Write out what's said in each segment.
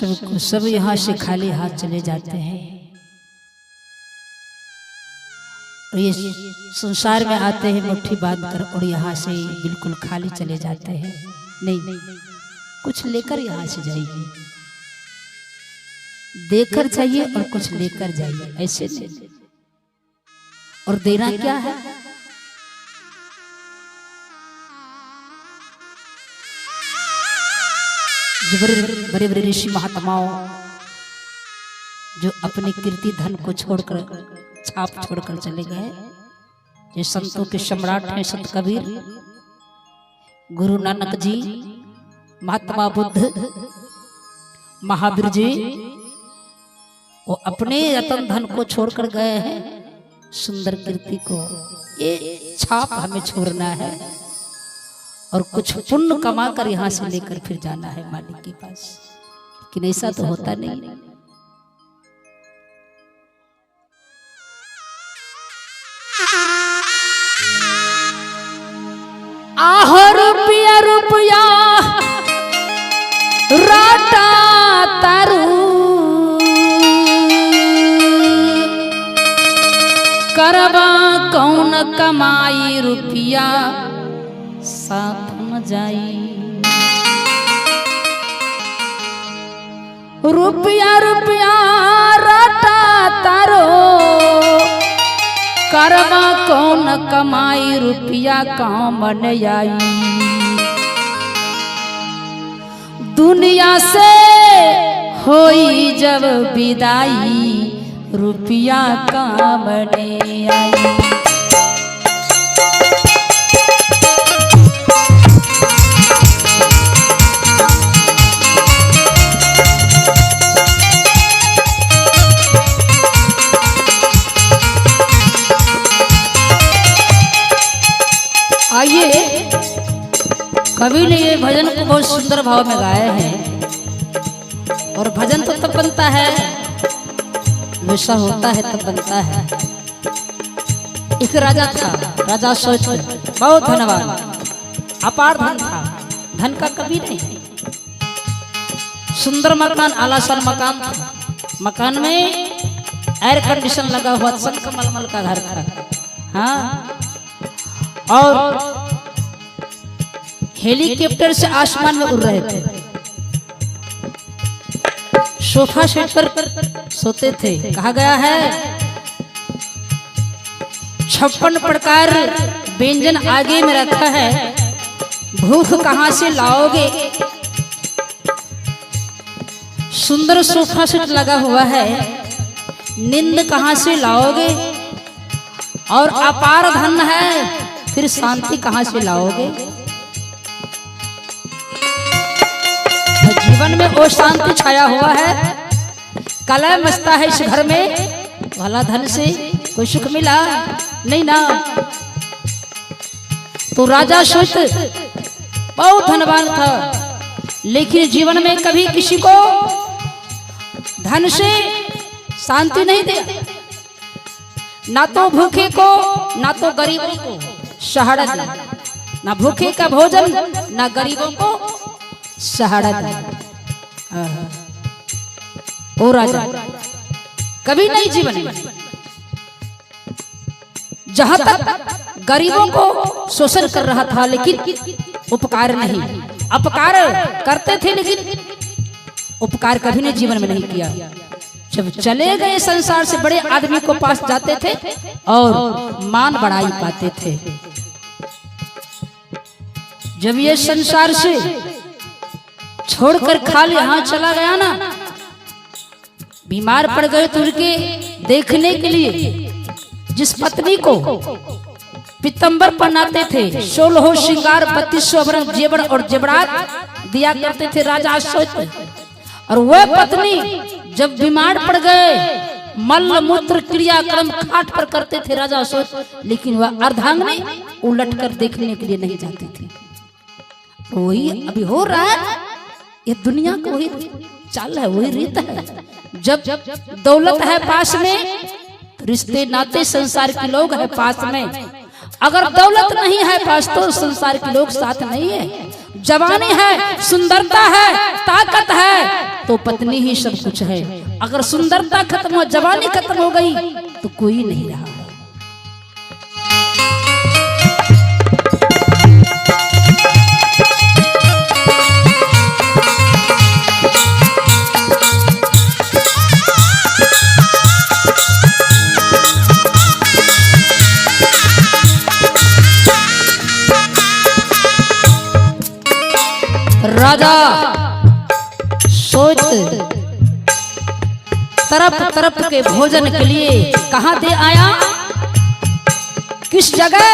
सब यहाँ से खाली हाथ चले जाते हैं और ये संसार में आते हैं मुट्ठी बांध कर और यहाँ से बिल्कुल खाली चले जाते हैं। नहीं, कुछ लेकर यहाँ से जाइए, देकर चाहिए और कुछ लेकर जाइए, ऐसे नहीं। और देना क्या है? जो बड़े बड़े ऋषि महात्माओं जो अपने कीर्ति धन को छोड़कर, छाप छोड़कर चले गए, ये संतों के सम्राट हैं संत कबीर, गुरु नानक जी, महात्मा बुद्ध, महावीर जी, वो अपने रतन धन को छोड़कर गए हैं, सुंदर कीर्ति को। ये छाप हमें छोड़ना है और कुछ पुण्य कमा कर यहाँ से लेकर फिर जाना है मालिक के पास। लेकिन ऐसा तो होता नहीं। आहो रुपया रुपया राटा तारू करवा कौन कमाई रुपया साथ न जाई। रुपया रुपया राटा तारो करवा कौन कमाई रुपया काम न आई। दुनिया से होई जब विदाई रुपया काम न आई। आइए, कवि ने ये भजन को बहुत सुंदर भाव में गाए हैं। और भजन तो तब बनता है, वैसा होता है तब बनता है। एक राजा था, राजा सोच बहुत धनवान, अपार धन था, धन का कभी नहीं। सुंदर मकान, आलीशान मकान था। मकान में एयर कंडीशन लगा हुआ, संगमरमर का घर था। हाँ, और हेलीकॉप्टर से आसमान में उड़ रहे थे। सोफा सेट पर सोते थे। कहा गया है 56 प्रकार व्यंजन आगे में रखा है, भूख कहां से लाओगे। सुंदर सोफा सेट लगा हुआ है, नींद कहां से लाओगे। और अपार धन है, फिर शांति कहां से लाओगे। जीवन में वो शांति छाया हुआ है, कलह मचता है इस घर में, भला धन से कोई सुख मिला नहीं ना। तो राजा सोच बहुत धनवान था, लेकिन जीवन में कभी किसी को धन से शांति नहीं दिया, ना तो भूखे को ना तो गरीबों को सहारा दिया। ना भूखे का भोजन, ना गरीबों को सहारा दिया। ओ राजा कभी नहीं जीवन में, जहां तक गरीबों को शोषण कर रहा था, लेकिन उपकार नहीं। अपकार करते थे लेकिन उपकार कभी नहीं जीवन में नहीं किया। जब चले गए संसार से, बड़े आदमी को पास जाते थे और मान बढ़ाई पाते थे। जब ये संसार से छोड़कर खाली हाथ चला गया ना, बीमार पड़ गए तो उनके देखने के लिए जिस पत्नी को पीतंबर पहनाते थे, 16 श्रृंगार 32 जेवर और जेवरात दिया करते थे राजा अश्वत्थ। और वह पत्नी जब बीमार पड़ गए, मल मूत्र क्रियाक्रम खाट पर करते थे राजा अश्वत्थ, लेकिन वह अर्धांगिनी उलट कर देखने के लिए नहीं जाती थी। वही अभी हो रहा है, ये दुनिया का वही चाल है, वही रीत है। जब दौलत है पास में, रिश्ते नाते संसार के लोग है पास में। अगर दौलत नहीं है पास, तो संसार के लोग साथ नहीं है। जवानी है, सुंदरता है, ताकत है तो पत्नी ही सब कुछ है। अगर सुंदरता खत्म हो, जवानी खत्म हो गई तो कोई नहीं रहा। राजा सोच तरफ तरफ के भोजन के लिए कहां दे आया, किस जगह?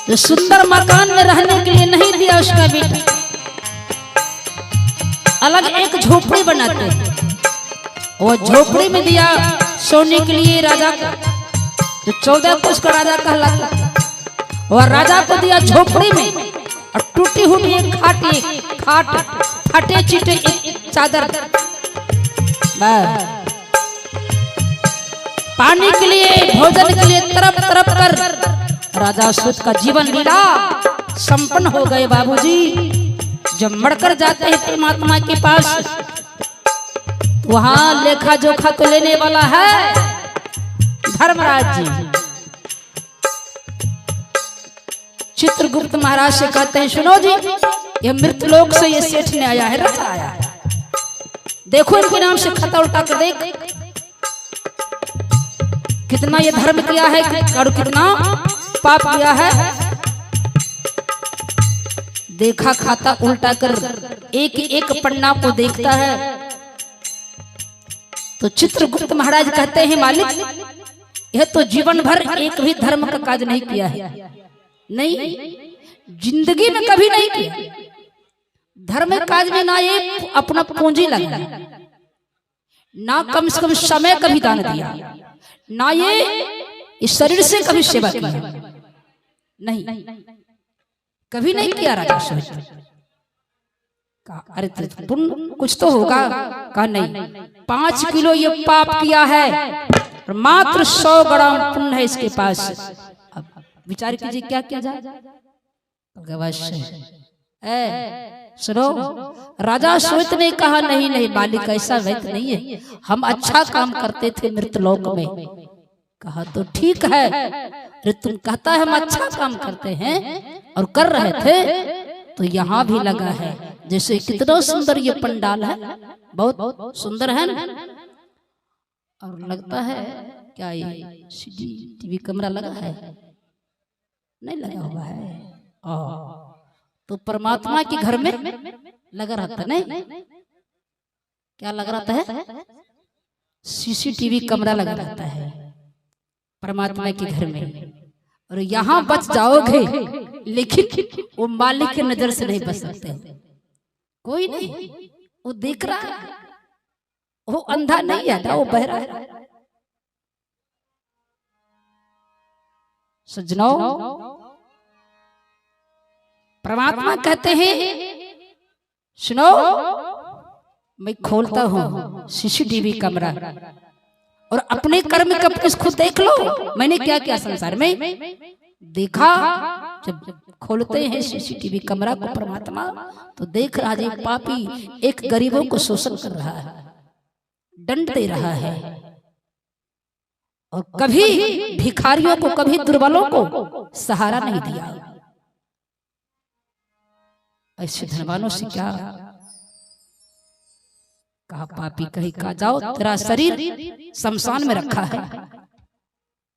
जो सुंदर मकान में रहने के लिए नहीं दिया उसका बेटा, अलग एक झोपड़ी बनाते, वो झोपड़ी में दिया सोने के लिए राजा का, जो 14 कोस का राजा कहलाता, और राजा को दिया झोपड़ी में, और टूटी हुई एक खाट फटे चिटे एक चादर, पानी के लिए, भोजन के लिए तरफ तरफ कर राजा अश्वत्थ का जीवन लीला संपन्न हो गए। बाबूजी जब मरकर जाते हैं परमात्मा के पास, वहां लेखा जोखा तो लेने वाला है धर्मराज जी। चित्रगुप्त महाराज से कहते हैं, सुनो जी, ये मृतलोक से ये सेठ ने आया है, राजा आया है, देखो इनके नाम से खाता उल्टा कर देख, कितना ये धर्म किया है और कितना पाप किया है। देखा खाता उल्टा कर, एक एक पन्ना को देखता है तो चित्रगुप्त महाराज कहते हैं, मालिक यह तो जीवन भर एक भी धर्म का काज नहीं किया है, नहीं, जिंदगी में कभी नहीं किया धर्म काज में, ना ये अपना पूंजी लगा, ना कम से कम समय कभी दान दिया, ना ये इस शरीर से कभी सेवा की, नहीं, कभी नहीं किया राजा सोच। अरे पुण्य कुछ तो होगा, कहा नहीं, 5 किलो ये पाप किया है और मात्र 100 ग्राम पुण्य है इसके पास। अब विचार कीजिए क्या किया जाए। सुनो, राजा श्वेत ने कहा, नहीं नहीं मालिक, ऐसा वैध नहीं है, हम अच्छा काम करते थे मृतलोक में। कहा तो ठीक है, अरे तुम कहता है हम अच्छा काम करते हैं और कर रहे थे, तो यहाँ भी लगा है, जैसे कितना सुंदर ये पंडाल है, बहुत सुंदर है ना, और लगता है क्या ये CCTV कैमरा लगा है? नहीं लगा हुआ है। तो परमात्मा के घर में लगा रहता, नहीं क्या लगा रहता है? CCTV कैमरा लगा रहता है परमात्मा के घर में। और यहाँ बच जाओगे, लेकिन वो मालिक की नजर से नहीं बच सकते। कोई नहीं, वो देख रहा है, वो अंधा नहीं है, वो बहरा है। सज्जनों, परमात्मा कहते हैं, सुनो, मैं खोलता हूं CCTV कैमरा और अपने कर्म कब खुद देख लो, मैंने क्या क्या संसार में देखा। जब खोलते हैं CCTV कैमरा को परमात्मा, तो देख रहा है पापी एक गरीबों को शोषण कर रहा है, दंड दे रहा है, और कभी भिखारियों को, कभी दुर्बलों को सहारा नहीं दिया। ऐसे धनवानों से क्या कहा, पापी कहीं का जाओ, तेरा शरीर शमशान में रखा है,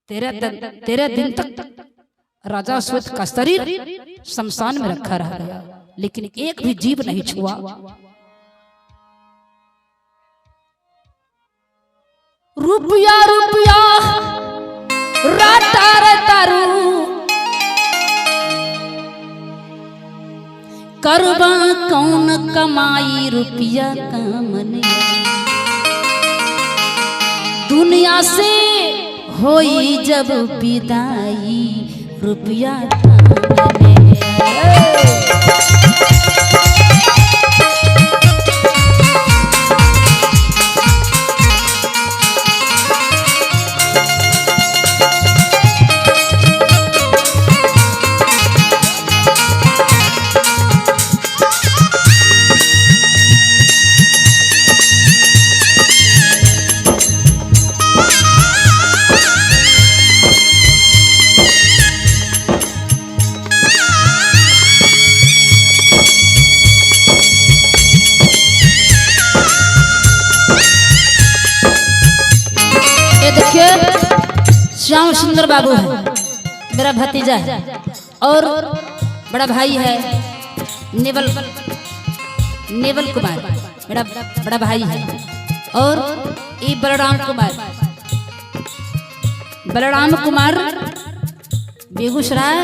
तेरे दिन तक राजा अश्वत्थ का शरीर शमशान में रखा रह गया, लेकिन एक भी जीव नहीं छुआ। रुपया रुपया राटा रे तारू, करबा कौन कमाई रुपया कामने, दुनिया से होई जब विदाई रुपया कामने। सुंदर बाबू है, मेरा भतीजा है, और बड़ा भाई है नेवल कुमार, मेरा बड़ा भाई है, और ये बलराम कुमार बेगूसराय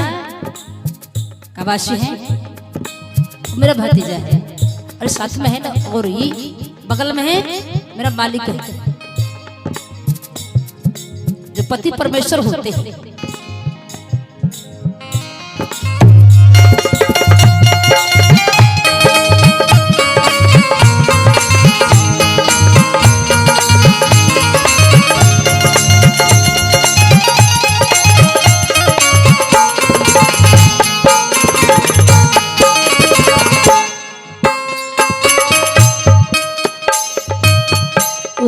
का वासी है, मेरा भतीजा है, और साथ में है ना, और ये बगल में है मेरा मालिक है, जो पति परमेश्वर होते हैं।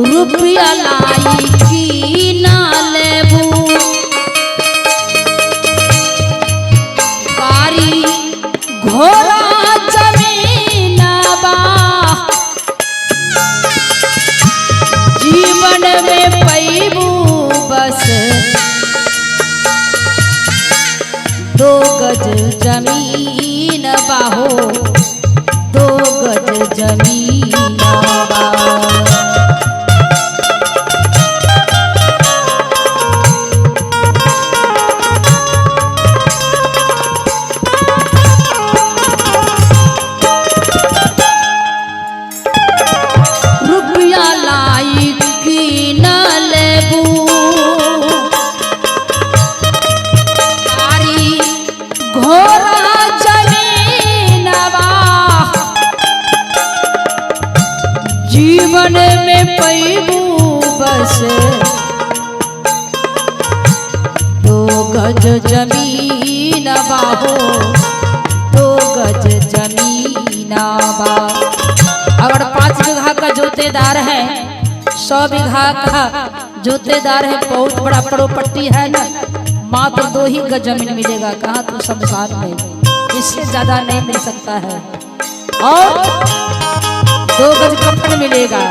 रुपया लाई की ना लेबू, कारी घोड़ा जमीन बा, जीवन में पैबू बस 2 गज जमीन बाहो, 2 गज जमीन बा। जीवन में पैबू बस 2 गज जमीन बाहो, 2 गज जमीन बा। अगर 5 बीघा का जोतेदार है, 100 बीघा का जोतेदार है, बहुत बड़ा प्रॉपर्टी है ना, मात्र 2 ही गज जमीन मिलेगा। कहाँ तो शमशान में, इससे ज्यादा नहीं मिल सकता है, और 2 गज कफन मिलेगा।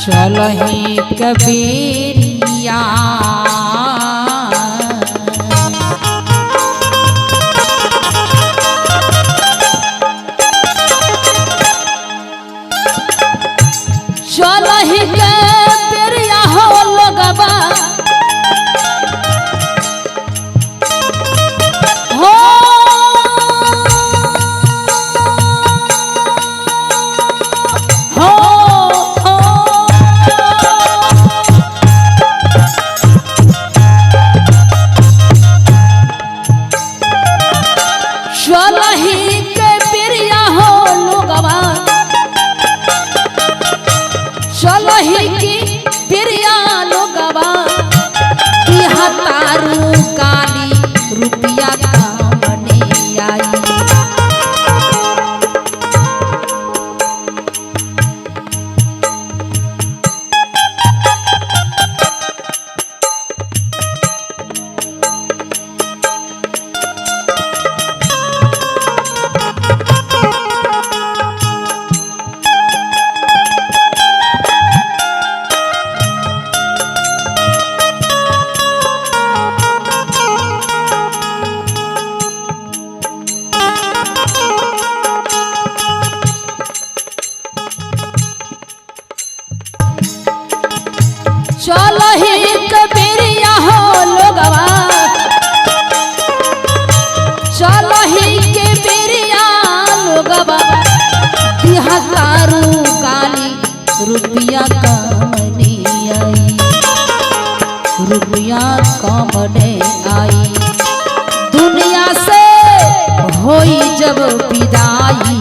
चलही कबीरिया चलही कबीरिया हो लोगबा, चलही की प्रिया लोगवा, तारू काली रुपया कामने आई। चलही कबीरिया हो लोगवा, चलही कबीरिया लोगवा, तारू काली रुपया कामने आई, रुपया कामने आई। दुनिया से होई जब विदाई,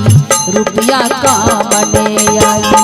रुपया कामने आई।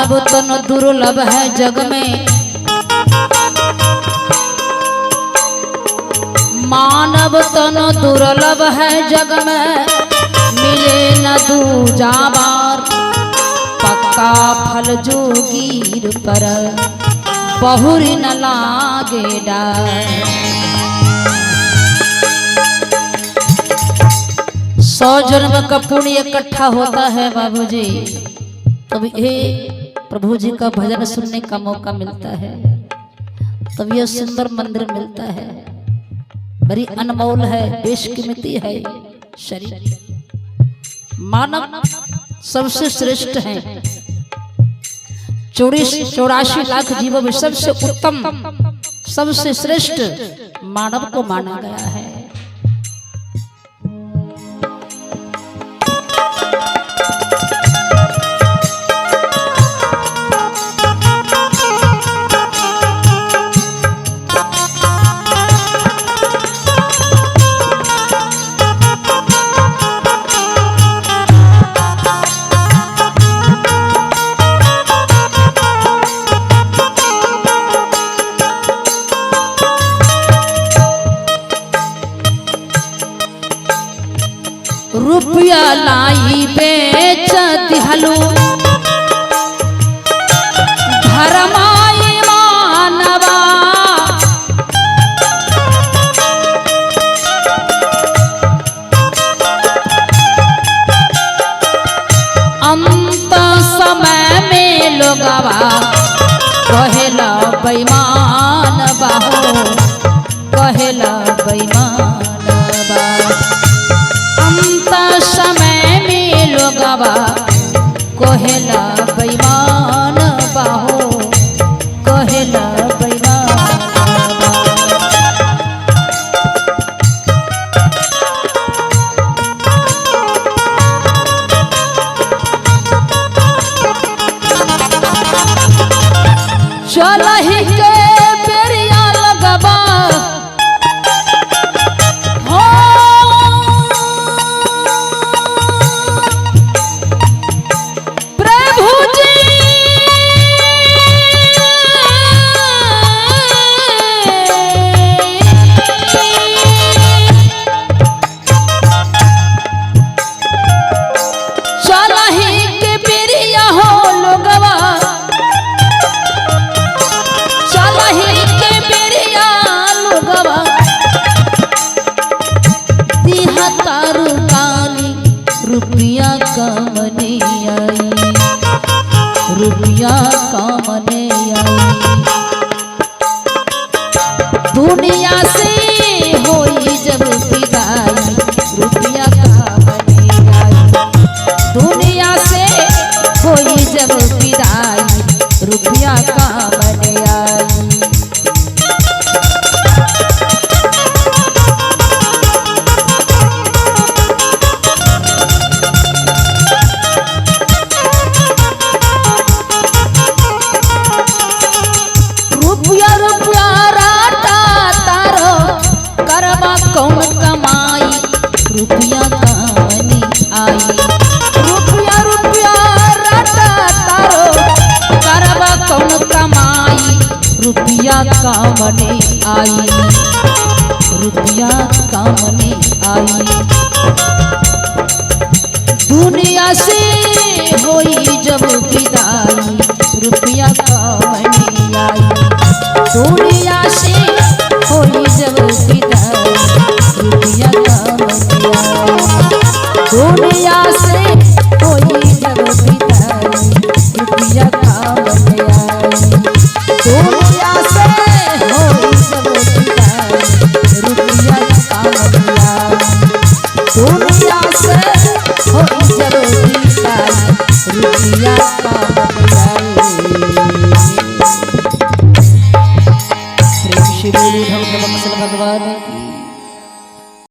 मानव तन दुर्लभ है जग में, मानव तन दुर्लभ है जग में, मिले न दूजा बार। पक्का फल जो गिर पर बहुरी न लागे डार। 100 जन्म का पुण्य इकट्ठा होता है बाबूजी, तब ये प्रभु जी का भजन सुनने का मौका मिलता है, तब यह सुंदर मंदिर मिलता है। बड़ी अनमोल है, बेशकीमती है शरीर। मानव सबसे श्रेष्ठ है, 84 लाख जीवों में सबसे उत्तम, सबसे श्रेष्ठ मानव को माना गया है। रुपया लाई बेच दिहलू धर्माई मानवा। अंत समय में लोगवा कहेला बेईमान बाहो, कहेला बेईमान बा। अंत समय में लोगवा कहेला बेईमान बाहो, कहेला बेईमान बा। चलहि के बेरिया लगवा रुपया कामने आई, रुपया कामने आई। दुनिया से होई जब विदाई, रुपया कामने आई। दुनिया से होई जब विदाई, रुपया कामने आई। कौन कमाई रुपया कामने आई। रुपया रुपया रटा तारो करबा कौन कमाई, रुपया कामने आई, रुपया कामने आई। दुनिया से होई जब विदाई, रुपया कामने आई। दुनिया से होई जब विदाई, रुपया कामने आई। दुनिया से होई जब विदाई, रुपया कामने आई। दुनिया से होई जब विदाई, रुपया कामने आई। दुनिया से होई जब विदाई, रुपया कामने